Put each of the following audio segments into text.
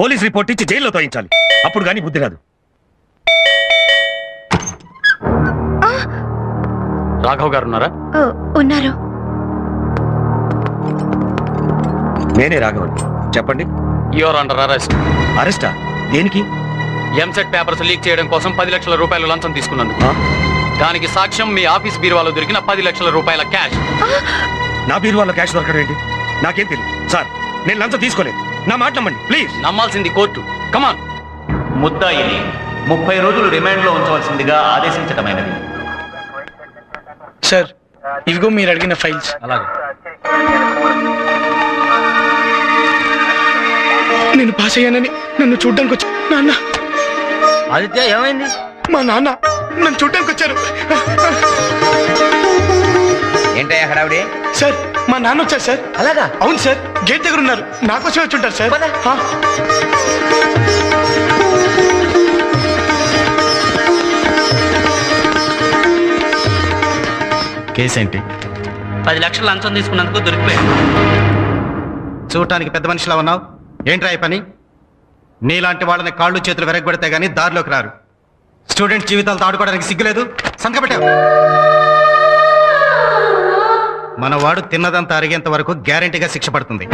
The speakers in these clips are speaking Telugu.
పోలీస్ రిపోర్ట్ ఇచ్చి జైల్లో తోయించాలి. అప్పుడు కానీ బుద్ధి రాదు. రాఘవ్ గారు ఉన్నారా? ఉన్నారు. నేనే రాఘవన్. చెప్పండి. Your under arrest. అరెస్టా? దేనికి? ఎంసెట్ పేపర్స్ లీక్ చేయడం కోసం 10 లక్షల రూపాయలు లంచం తీసుకున్నందుకు. దానికి సాక్ష్యం మీ ఆఫీస్ బీరువాలో దొరికిన 10 లక్షల రూపాయల క్యాష్. నా బీరువాలో క్యాష్ దొరకడం ఏంటి? నాకేం తెలియదు సార్. నేను లంచం తీసుకోలేదు. నా మాట నమ్మండి ప్లీజ్. నమ్మాల్సింది కోర్టు. కమాన్. ముద్దాయిని 30 రోజులు రిమాండ్లో ఉంచవలసిందిగా ఆదేశించటమైనది. సార్, ఇవిగో మీరు అడిగిన ఫైల్స్. అలాగే. నేను పాస్ అయ్యానని నన్ను చూడ్డానికి వచ్చా. నాన్న. ఆదిత్య, ఏమైంది? మా నాన్న నన్ను చూడ్డానికి వచ్చారు. ఏంటయ్యా హడావిడి? సార్, మా నాన్న వచ్చారు సార్. అలాగా? అవును సార్, గేట్ దగ్గర ఉన్నారు. నాకోసమే వచ్చి ఉంటారు సార్. కేసు ఏంటి? 10 లక్షలు లంచం తీసుకున్నందుకు దొరికిపోయాడు. చూడటానికి పెద్ద మనిషిలా ఉన్నావు. ఏంట్రా ఈ పని? నీలాంటి వాళ్ళని కాళ్ళు చేతులు వెరగబెడితే గానీ దారిలోకి రారు. స్టూడెంట్స్ జీవితాలతో ఆడుకోవడానికి సిగ్గులేదు. సంతకపెట్టావు. మనవాడు తిన్నదంతా అరిగేంత వరకు గ్యారెంటీగా శిక్ష పడుతుంది.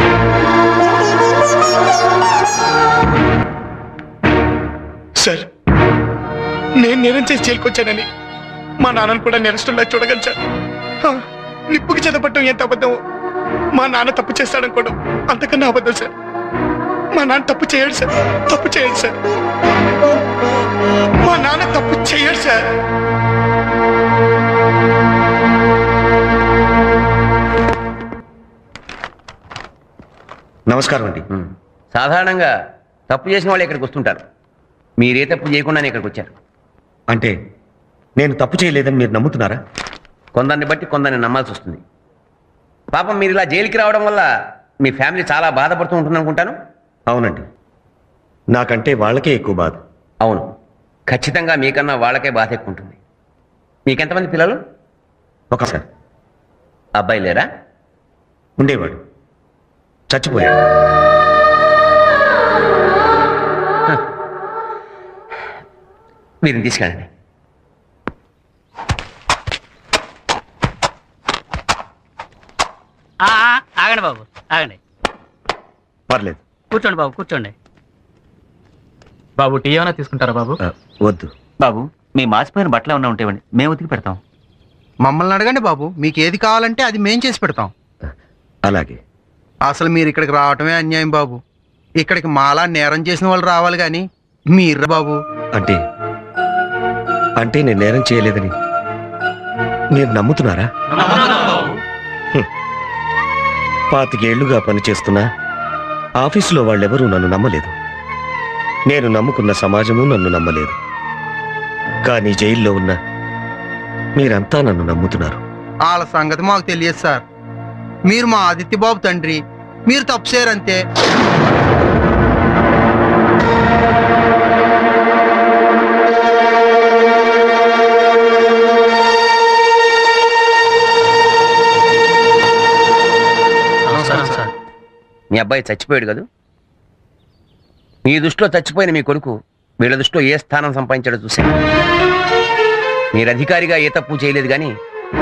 సార్, నేను నేరం చేసి జైలుకొచ్చానని మా నాన్నను కూడా నేరస్తుల్లా చూడగలను సార్. నిప్పుకి చెదపట్టడం ఎంత అబద్ధం, మా నాన్న తప్పు చేస్తాడనుకోవడం అంతకన్నా అబద్ధం సార్. మా నాన్న తప్పు చేయడు సార్. తప్పు చేయడు సార్. మా నాన్న తప్పు చేయడు సార్. నమస్కారం అండి. సాధారణంగా తప్పు చేసిన వాళ్ళు ఇక్కడికి వస్తుంటారు. మీరే తప్పు చేయకుండానే ఇక్కడికి వచ్చారు. అంటే నేను తప్పు చేయలేదని మీరు నమ్ముతున్నారా? కొందరిని బట్టి కొందరిని నమ్మాల్సి వస్తుంది. పాపం మీరు ఇలా జైలుకి రావడం వల్ల మీ ఫ్యామిలీ చాలా బాధపడుతూ ఉంటుంది అనుకుంటాను. అవునండి, నాకంటే వాళ్ళకే ఎక్కువ బాధ. అవును, ఖచ్చితంగా మీకన్నా వాళ్ళకే బాధ ఎక్కువ ఉంటుంది. మీకెంతమంది పిల్లలు? ఒకసారి అబ్బాయి లేరా? ఉండేవాడు, చచ్చిపోయాడు. వీరిని తీసుకెళ్ళండి. ఆగండి బాబు, ఆగండి. పర్లేదు, కూర్చోండి బాబు, కూర్చోండి. బాబు, టీ ఏమైనా తీసుకుంటారా బాబు? వద్దు బాబు, మీ మాసిపోయిన బట్టలు ఏమన్నా ఉంటాయండి, మేము ఉతికి పెడతాం. మమ్మల్ని అడగండి బాబు, మీకు ఏది కావాలంటే అది మేం చేసి పెడతాం. అలాగే. అసలు మీరు ఇక్కడికి రావటమే అన్యాయం బాబు. ఇక్కడికి మాలా నేరం చేసిన వాళ్ళు రావాలి కానీ మీరు బాబు. అంటే అంటే నేను నేరం చేయలేదని మీరు నమ్ముతున్నారా? 25 ఏళ్లుగా పనిచేస్తున్నా ఆఫీసులో వాళ్ళెవరూ నన్ను నమ్మలేదు. నేను నమ్ముకున్న సమాజము నన్ను నమ్మలేదు. కానీ జైల్లో ఉన్న మీరంతా నన్ను నమ్ముతున్నారు. వాళ్ళ సంగతి మాకు తెలియదు సార్. మీరు మా ఆదిత్య బాబు తండ్రి, మీరు తప్పు చేయరంతే. మీ అబ్బాయి చచ్చిపోయాడు కదా? మీ దృష్టిలో చచ్చిపోయిన మీ కొడుకు వీళ్ళ దృష్టిలో ఏ స్థానం సంపాదించాడో చూశాను. మీరు అధికారిగా ఏ తప్పు చేయలేదు, కానీ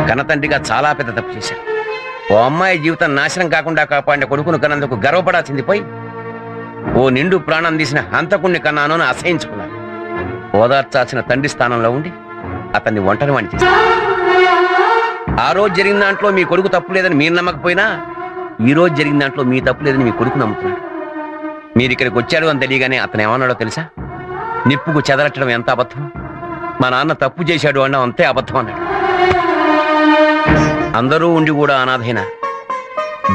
కన్నతండ్రిగా చాలా పెద్ద తప్పు చేశారు. ఓ అమ్మాయి జీవితం నాశనం కాకుండా కాపాడిన కొడుకును కన్నందుకు గర్వపడాల్సింది పోయి ఓ నిండు ప్రాణం తీసిన హంతకుణ్ణి కన్నాను అని అసహించుకున్నారు. ఓదార్చాల్సిన తండ్రి స్థానంలో ఉండి అతన్ని ఒంటరి వాణ్ణి చేశారు. ఆ రోజు జరిగిన దాంట్లో మీ కొడుకు తప్పు లేదని మీరు నమ్మకపోయినా ఈ రోజు జరిగిన దాంట్లో మీ తప్పు లేదని మీ కొడుకు నమ్ముతున్నాడు. మీరు ఇక్కడికి వచ్చాడు అని తెలియగానే అతను ఏమన్నాడో తెలుసా? నిప్పుకు చెదరట్టడం ఎంత అబద్ధం, మా నాన్న తప్పు చేశాడు అన్న అంతే అబద్ధం అన్నాడు. అందరూ ఉండి కూడా అనాథైన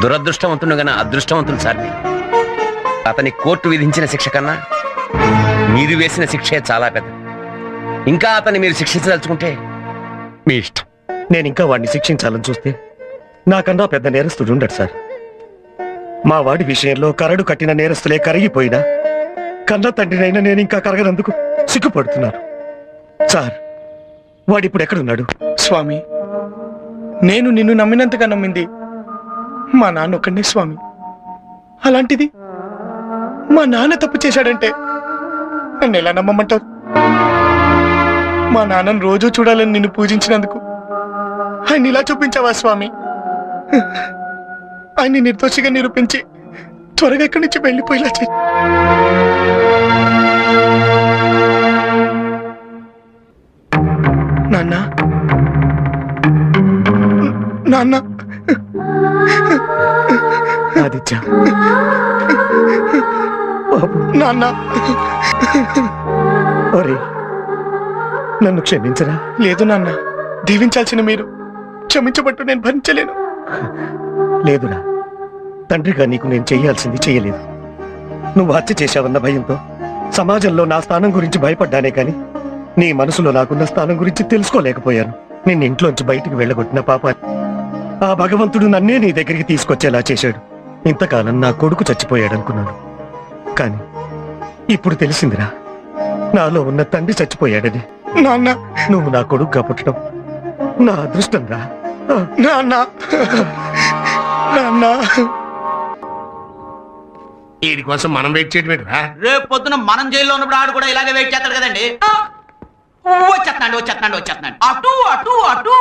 దురదృష్టవంతుడుగానే అదృష్టవంతుడు సార్. అతని కోర్టు విధించిన శిక్ష కన్నా మీరు వేసిన శిక్షే చాలా పెద్దది. ఇంకా అతన్ని మీరు శిక్షించదలుచుకుంటే మీ ఇష్టం. నేను ఇంకా వాడిని శిక్షించాలని చూస్తే నాకన్నా పెద్ద నేరస్తుడు ఉండడు సార్. మా వాడి విషయంలో కరడు కట్టిన నేరస్తులే కరిగిపోయినా కన్న తండ్రినైనా నేను ఇంకా కరగనందుకు సిగ్గుపడుతున్నాను సార్. వాడిప్పుడు ఎక్కడున్నాడు? స్వామి, నేను నిన్ను నమ్మినంతగా నమ్మింది మా నాన్న ఒక్కడే స్వామి. అలాంటిది మా నాన్న తప్పు చేశాడంటే నన్ను ఎలా నమ్మమంటావు? మా నాన్నను రోజు చూడాలని నిన్ను పూజించినందుకు ఆయన ఇలా చూపించావా స్వామి? ఆయన్ని నిర్దోషిగా నిరూపించి త్వరగా ఇక్కడి నుంచి వెళ్ళిపోయేలా చెయ్యి. నాన్న నాన్న ఆదిత్య బాబు, నాన్న ఒరే నన్ను క్షమించరా. లేదు నాన్న, దీవించాల్సిన మీరు క్షమించబట్టు నేను భరించలేను. లేదురా, తండ్రిగా నీకు నేను చెయ్యాల్సింది చెయ్యలేదు. నువ్వు హత్య చేశావన్న భయంతో సమాజంలో నా స్థానం గురించి భయపడ్డానే కాని నీ మనసులో నాకున్న స్థానం గురించి తెలుసుకోలేకపోయాను. నిన్ను ఇంట్లోంచి బయటికి వెళ్ళగొట్టిన పాపాన్ని ఆ భగవంతుడు నన్నే నీ దగ్గరికి తీసుకొచ్చేలా చేశాడు. ఇంతకాలం నా కొడుకు చచ్చిపోయాడనుకున్నాను, కానీ ఇప్పుడు తెలిసిందిరా నాలో ఉన్న తండ్రి చచ్చిపోయాడని. నాన్న నువ్వు నా కొడుకుగా పుట్టడం నా అదృష్టం రా. నాన్న నాన్న వీడి కోసం మనం వెయిట్ చేయడం ఏంట్రా? రేపు పొద్దున మనం జైల్లో ఉన్నప్పుడు ఆడు కూడా ఇలాగే వెయిట్ చేస్తాడు కదండి. వచ్చేస్తున్నాడు. అటు అటు అటు.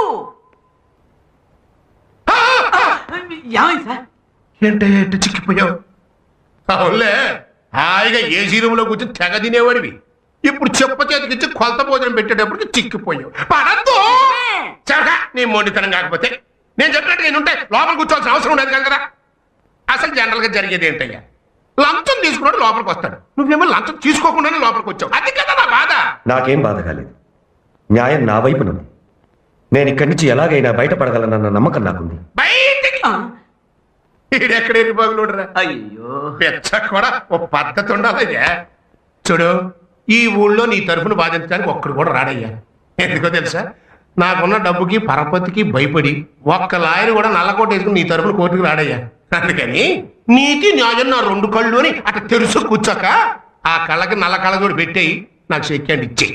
ఏమైంది సార్? ఏంటో చిక్కిపోయావు. అవునులే, హాయిగా ఏసీ రూమ్ లో కూర్చొని తెగ తినేవాడివి. ఇప్పుడు చెప్ప చేతికిచ్చి కొలత భోజనం పెట్టేటప్పటికి చిక్కిపోయావు. పడద్దు చరగా నీ మొండితనం. కాకపోతే నేను చెప్పినట్టుగా నేను ఉంటే లోపల కూర్చోవాల్సిన అవసరం ఉండదు కదా. అసలు జనరల్ గా జరిగేది ఏంటయ్యా, లంచం తీసుకున్నాడు లోపలికి వస్తాడు, నువ్వేమో లంచం తీసుకోకుండానే లోపలికి వచ్చావు. అది కదా నా బాధ. నాకేం బాధ కాలేదు, న్యాయం నా వైపునుంది. నేను ఇక్కడి నుంచి ఎలాగైనా బయటపడగలనన్న నమ్మకం నాకుంది. బయటికి ఈడెక్కడేరి బాగులుడరా. అయ్యో పెచ్చ కూడా ఓ పద్ధతి ఉండాలయ్యా. చూడు, ఈ ఊళ్ళో నీ తరఫున బాధించడానికి ఒక్కడు కూడా రాడయ్యా. ఎందుకో తెలుసా, నాకున్న డబ్బుకి పరపతికి భయపడి ఒక్క లాయర్ కూడా నల్లకోట వేసుకుని నీ తరఫున కోర్టుకు రాడయ్యా. అందుకని నీతి న్యాయం నా రెండు కళ్ళు అని అట్లా తెలుసు కూర్చోక ఆ కళ్ళకి నల్ల కళ్ళ కూడా పెట్టేయి, నాకు చెక్కండి ఇచ్చేయి.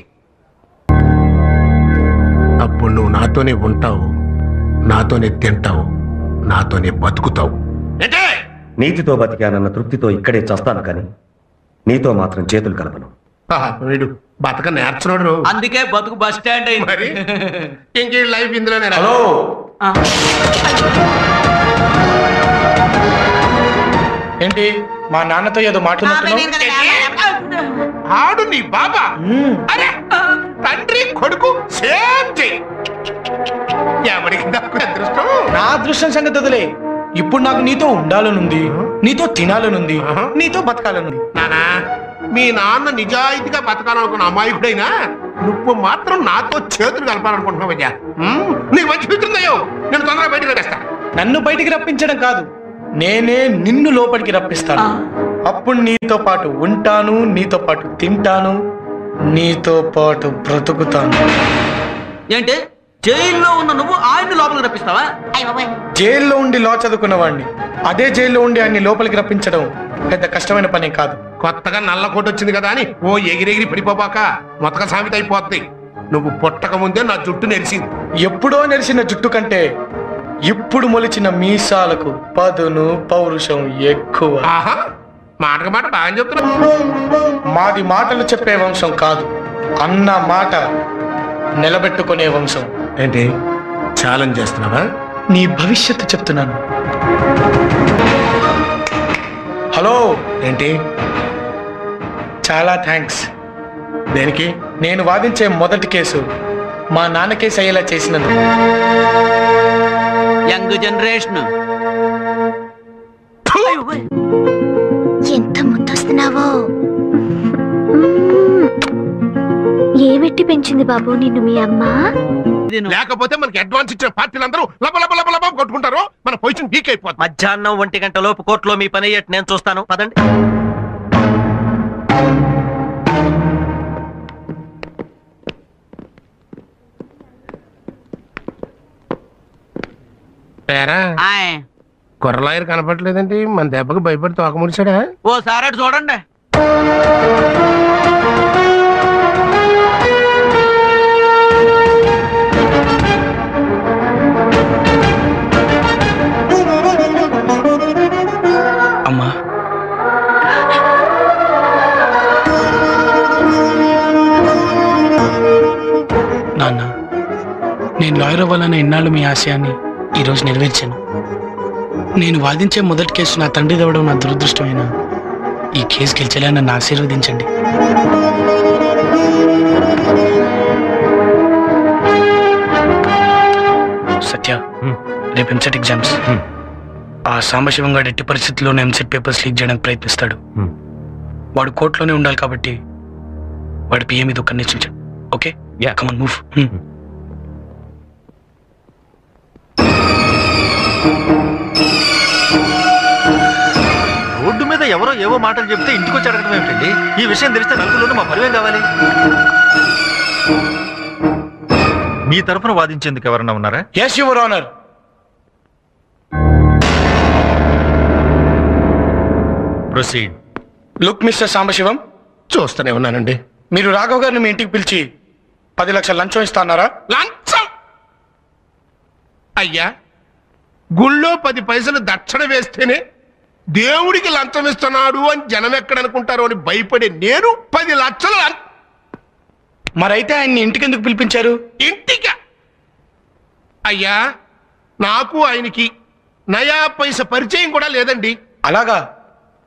అప్పుడు నువ్వు నాతోనే ఉంటావు, నాతోనే తింటావు, నాతోనే బతుకుతావు. అంటే నీతితో బతికానన్న తృప్తితో ఇక్కడే చస్తాను, కానీ నీతో మాత్రం చేతులు కలపను. వీడు బతక నేర్చున్నాడు, అందుకే బతుకు బస్ స్టాండ్ అయింది. మరి ఇంకే లైఫ్ ఇందులోనే. హలో, ఏంటి మా నాన్నతో ఏదో మాట్లాడుతున్నావు? ఆడు నీ బాబా? అరే తండ్రి కొడుకు సేమ్ చెయ్యి. ఎవరికి నాకు అదృష్టం. నా అదృష్టం సంగతి వదిలే, ఇప్పుడు నాకు నీతో ఉండాలనుంది, నీతో తినాలనుంది, నీతో బతకాలనుంది. నానా, మీ నాన్న నిజాయితీగా బతకాలనుకున్న అమాయకుడైనా నువ్వు మాత్రం నాతో చేతులు కలపాలనుకుంటున్నావయ్యా. నీకు మంచి మిత్రుందయ్యో, నేను తొందరగా బయటకు రప్పిస్తా. నన్ను బయటికి రప్పించడం కాదు, నేనే నిన్ను లోపలికి రప్పిస్తాను. అప్పుడు నీతో పాటు ఉంటాను, నీతో పాటు తింటాను, నీతో పాటు బ్రతుకుతాను. ఏంటి జైల్లో ఉన్న నువ్వు ఆయన్ని లోపలికి రప్పిస్తావా? జైల్లో ఉండి లా చదువుకున్న వాడిని అదే జైల్లో ఉండి ఆయన్ని లోపలికి రప్పించడం పెద్ద కష్టమైన పని కాదు. కొత్తగా నల్ల కోట వచ్చింది కదా అని ఓ ఎగిరెగిరి పడిపోబాక మొత్తగా సామెత అయిపోద్ది. నువ్వు పుట్టక ముందే నా జుట్టు నెరిసింది. ఎప్పుడో నెరిసిన జుట్టు కంటే ఇప్పుడు మొలిచిన మీసాలకు పదును పౌరుషం ఎక్కువ. ఆహా, మాటకు మాట బాగా చెప్తున్నా. మాది మాటలు చెప్పే వంశం కాదు, అన్న మాట నిలబెట్టుకునే వంశం. ఏంటి ఛాలెంజ్ చేస్తున్నావా? నీ భవిష్యత్తు చెప్తున్నాను. హలో, ఏంటి? చాలా థ్యాంక్స్. దేనికి? నేను వాదించే మొదటి కేసు మా నాన్న కేసు అయ్యేలా చేసినందుకు. Young generation. ఎంత ముద్దొస్తున్నావో. ఏమెట్టి పెంచింది బాబు నిన్ను మీ అమ్మ? లేకపోతే మనకి అడ్వాన్స్ ఇచ్చిన పార్టీలందరూ లబ లబ లబ లబ కొట్టుకుంటారు, మన పొజిషన్ వీక్ అయిపోతుంది. మధ్యాహ్నం 1 గంట లోపు కోర్టులో మీ పని అయ్యేట్టు నేను చూస్తాను. పదండి. కుర్రలాయర్ కనపడలేదండి, మన దెబ్బకి భయపడి తోక ముడిచాడా? ఓ సార్ అటు చూడండి. అమ్మా, నేను లాయర్ అవ్వాలన్న ఇన్నాళ్ళు మీ ఆశయాన్ని ఈరోజు నెరవేర్చాను. నేను వాదించే మొదటి కేసు నా తండ్రి దవ్వడం నా దురదృష్టమైన ఈ కేసు గెలిచేలా నన్ను ఆశీర్వదించండి. సత్య, రేపు ఎంసెట్ ఎగ్జామ్స్. ఆ సాంబశివం గారు ఎట్టి పరిస్థితుల్లోనే ఎంసెట్ పేపర్స్ లీక్ చేయడానికి ప్రయత్నిస్తాడు. వాడు కోర్టులోనే ఉండాలి కాబట్టి వాడి పిఏ మీద ఒక నిశ్చించండి. Okay, come on move. Road మీద ఎవరో ఏవో మాటలు చెప్తే ఇంటికి వచ్చి అడగడం ఏమిటండి? ఈ విషయం తెలిస్తే నలుగురిలోనూ మా పరివేం కావాలి. మీ తరఫున వాదించేందుకు ఎవరన్నా ఉన్నారా? yes your honor. Proceed. Look mister Sambasivam, చూస్తూనే ఉన్నానండి. మీరు రాఘవ్ గారిని మీ ఇంటికి పిలిచి 10 లక్షల లంచం ఇస్తాన్నారా? లంచం? అయ్యా, గుళ్ళో 10 పైసలు దక్షిణ వేస్తేనే దేవుడికి లంచం ఇస్తున్నాడు అని జనం ఎక్కడనుకుంటారో అని భయపడే నేను 10 లక్షలు మరైతే ఆయన్ని ఇంటికి ఎందుకు పిలిపించారు? ఇంటికి అయ్యా, నాకు ఆయనకి నయా పైస పరిచయం కూడా లేదండి. అలాగా?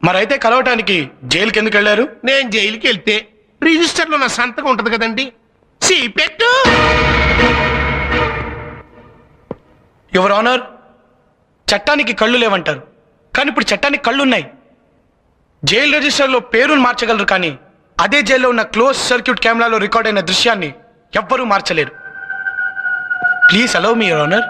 మరైతే కలవటానికి జైలుకి ఎందుకు వెళ్ళారు? నేను జైలుకి వెళ్తే రిజిస్టర్లో నా సంతకం ఉంటది కదండి. పెట్టు. యువర్ ఆనర్, చట్టానికి కళ్ళు లేవంటారు, కానీ ఇప్పుడు చట్టానికి కళ్ళున్నాయి. జైలు రిజిస్టర్లో పేరును మార్చగలరు, కానీ అదే జైల్లో ఉన్న క్లోజ్ సర్క్యూట్ కెమెరాలో రికార్డ్ అయిన దృశ్యాన్ని ఎవ్వరూ మార్చలేరు. Please allow me your honour.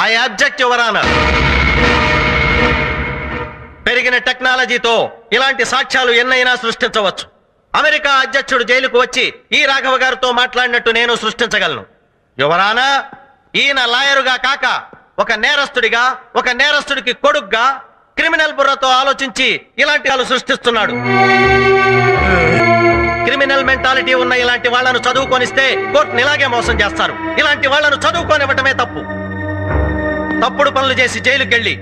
I object your honour. పెరిగిన టెక్నాలజీతో ఇలాంటి సాక్ష్యాలు ఎన్నైనా సృష్టించవచ్చు. అమెరికా అధ్యక్షుడు జైలుకు వచ్చి ఈ రాఘవ గారితో మాట్లాడినట్టు నేను సృష్టించగలను. యువర్ ఆనర్, ఈయన లాయరుగా కాక ఒక నేరస్తుడిగా, ఒక నేరస్తుడికి కొడుగ్గా క్రిమినల్ బుర్రతో ఆలోచించి ఇలాంటి వాళ్ళు సృష్టిస్తున్నాడు. క్రిమినల్ మెంటాలిటీ ఉన్న ఇలాంటి వాళ్లను చదువుకొనిస్తే కోర్టుని ఇలాగే మోసం చేస్తారు. ఇలాంటి వాళ్లను చదువుకోనివ్వటమే తప్పు. తప్పుడు పనులు చేసి జైలుకెళ్లి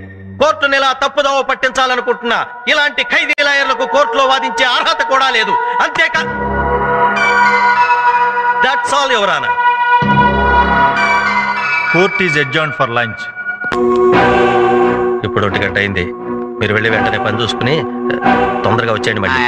కోర్టుని ఇలా తప్పుదోవ పట్టించాలనుకుంటున్నా ఇలాంటి ఖైదీ లాయర్లకు కోర్టులో వాదించే అర్హత కూడా లేదు. అంతేకా, that's all your honour. Court is adjourned for lunch. ఇప్పుడు 1 గంట అయింది. మీరు వెళ్ళి వెంటనే పని చూసుకుని తొందరగా వచ్చేయండి మళ్ళీ.